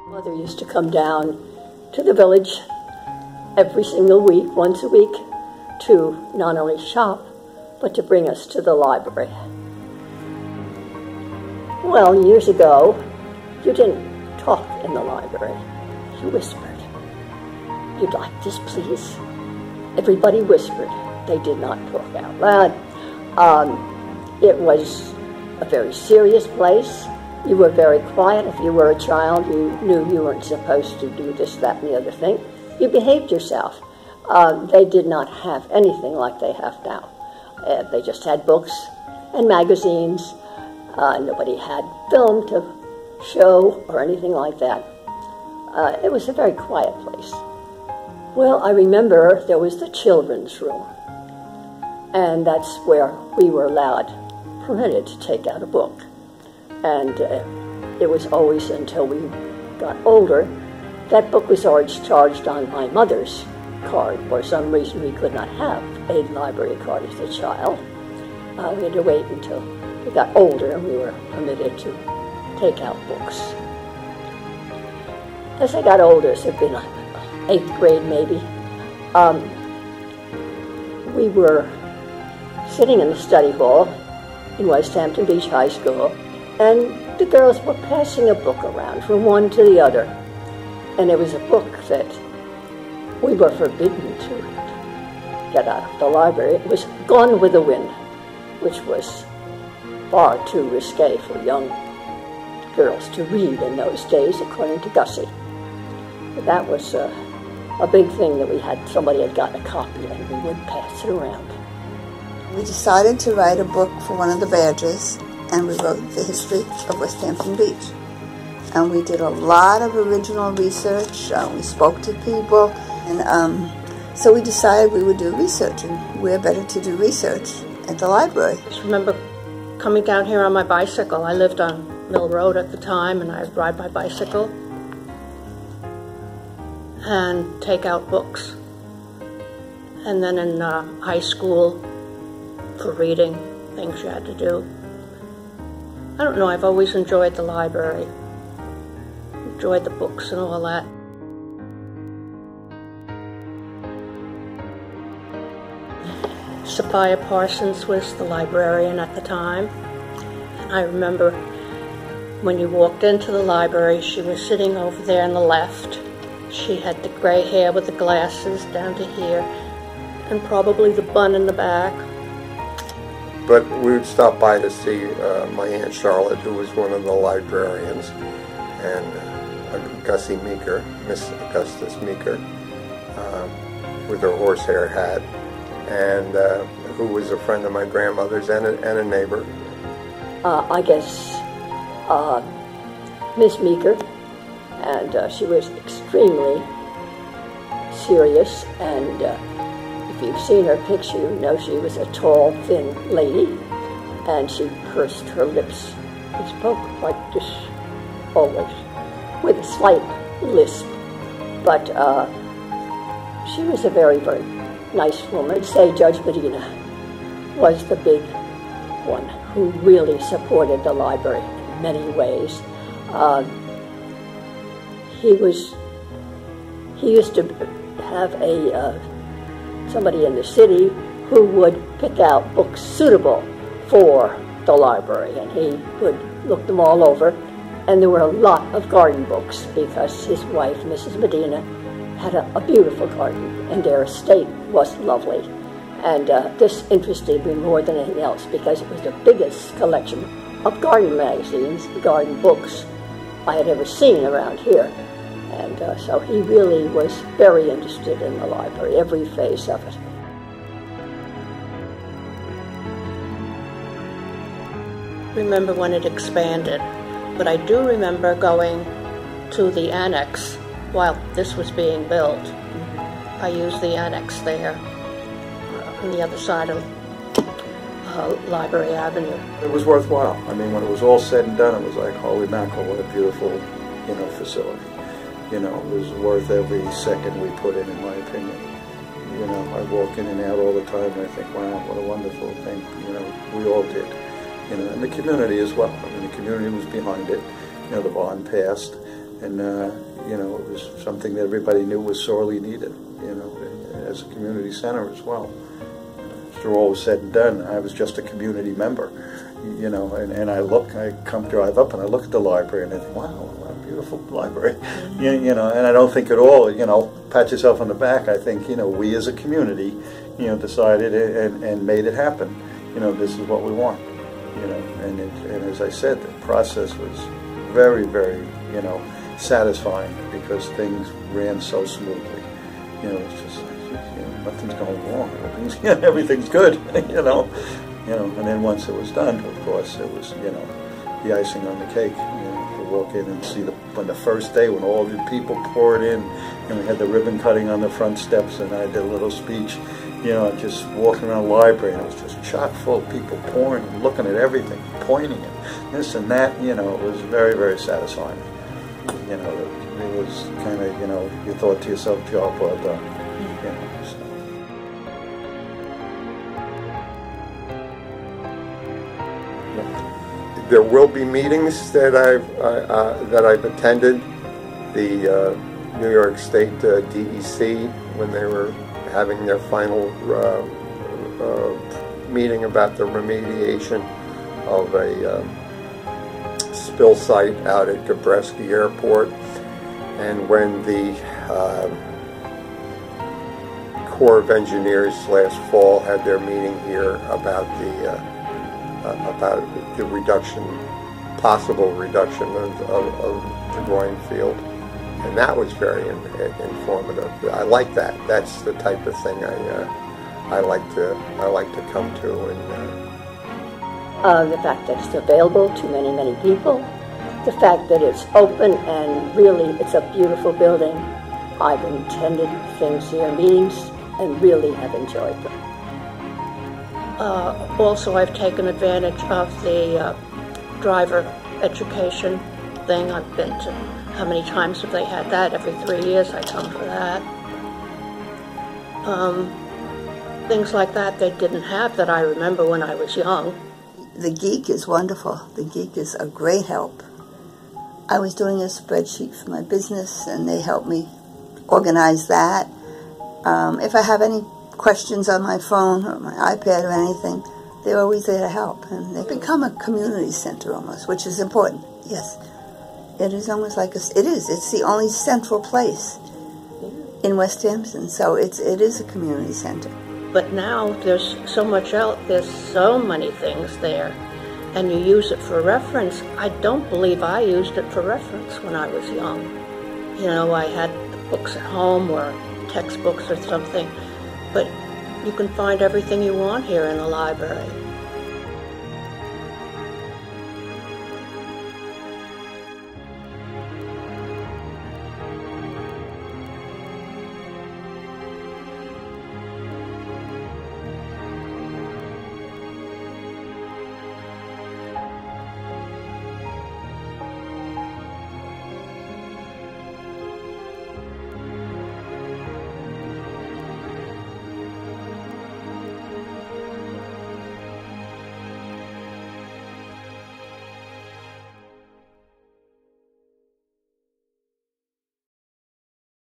Mother used to come down to the village every single week, once a week, to not only shop, but to bring us to the library. Well, years ago, you didn't talk in the library. You whispered. "You'd like this, please?" Everybody whispered. They did not talk out loud. It was a very serious place. You were very quiet. If you were a child, you knew you weren't supposed to do this, that, and the other thing. You behaved yourself. They did not have anything like they have now. They just had books and magazines. Nobody had film to show or anything like that. It was a very quiet place. Well, I remember there was the children's room, and that's where we were permitted to take out a book. And it was always until we got older. That book was always charged on my mother's card. For some reason, we could not have a library card as a child. We had to wait until we got older and we were permitted to take out books. As I got older, so it'd been like 8th grade maybe, we were sitting in the study hall in Westhampton Beach High School, and the girls were passing a book around from one to the other. And it was a book that we were forbidden to get out of the library. It was Gone with the Wind, which was far too risque for young girls to read in those days, according to Gussie. But that was a big thing that somebody had gotten a copy and we would pass it around. We decided to write a book for one of the badges, and we wrote the history of Westhampton Beach. And we did a lot of original research. We spoke to people, and so we decided we would do research, and where better to do research at the library. I just remember coming down here on my bicycle. I lived on Mill Road at the time, and I would ride my bicycle and take out books. And then in high school, for reading, things you had to do. I don't know, I've always enjoyed the library. Enjoyed the books and all that. Sophia Parsons was the librarian at the time. And I remember when you walked into the library, she was sitting over there on the left. She had the gray hair with the glasses down to here, and probably the bun in the back. But we would stop by to see my Aunt Charlotte, who was one of the librarians, and Gussie Meeker, Miss Augustus Meeker, with her horsehair hat, and who was a friend of my grandmother's and a neighbor. I guess Miss Meeker, and she was extremely serious, and if you've seen her picture, you know she was a tall, thin lady, and she pursed her lips and spoke like this always, with a slight lisp. But she was a very, very nice woman. I'd say Judge Medina was the big one who really supported the library in many ways. He used to have somebody in the city who would pick out books suitable for the library, and he would look them all over. And there were a lot of garden books because his wife, Mrs. Medina, had a beautiful garden, and their estate was lovely. And this interested me more than anything else because it was the biggest collection of garden magazines, garden books I had ever seen around here. And so he really was very interested in the library, every phase of it. Remember when it expanded, but I do remember going to the annex while this was being built. I used the annex there on the other side of Library Avenue. It was worthwhile. I mean, when it was all said and done, it was like, holy mackerel, what a beautiful, facility. It was worth every second we put in my opinion. I walk in and out all the time, and I think, wow, what a wonderful thing. We all did. And the community as well. I mean, the community was behind it. The bond passed, And you know, it was something that everybody knew was sorely needed, you know, as a community center as well. After all was said and done, I was just a community member, you know, and I come drive up and I look at the library and I think, wow, what a beautiful library, you know, and I don't think at all, you know, pat yourself on the back. I think, you know, we as a community, you know, decided and made it happen. You know, this is what we want, you know, and as I said, the process was very, very, you know, satisfying because things ran so smoothly. You know, it's just like, you know, nothing's going wrong. Everything's good, you know. And then once it was done, of course, it was, you know, the icing on the cake. You know, to walk in and see when the first day when all the people poured in, and we had the ribbon cutting on the front steps, and I did a little speech. You know, just walking around the library, and it was just chock full of people pouring and looking at everything, pointing and this and that. You know, it was very, very satisfying. You know, it was kind of, you know, you thought to yourself, job well done. You know, so. There will be meetings that I've attended. The New York State DEC, when they were having their final meeting about the remediation of a spill site out at Gabreski Airport, and when the Corps of Engineers last fall had their meeting here about the reduction, possible reduction of the growing field. And that was very informative. I like that. That's the type of thing I like to come to. And the fact that it's available to many, many people, the fact that it's open and really it's a beautiful building. I've attended things here, meetings, and really have enjoyed them. Also, I've taken advantage of the driver education thing. I've been to, how many times have they had that? Every 3 years I come for that. Things like that they didn't have that I remember when I was young. The Geek is wonderful. The Geek is a great help. I was doing a spreadsheet for my business, and they helped me organize that. If I have any questions on my phone or my iPad or anything, they're always there to help. And they've become a community center almost, which is important. Yes, it is almost like it's the only central place in Westhampton, so it is a community center. But now there's so much else, there's so many things there, and you use it for reference. I don't believe I used it for reference when I was young. You know, I had books at home or textbooks or something, but you can find everything you want here in the library.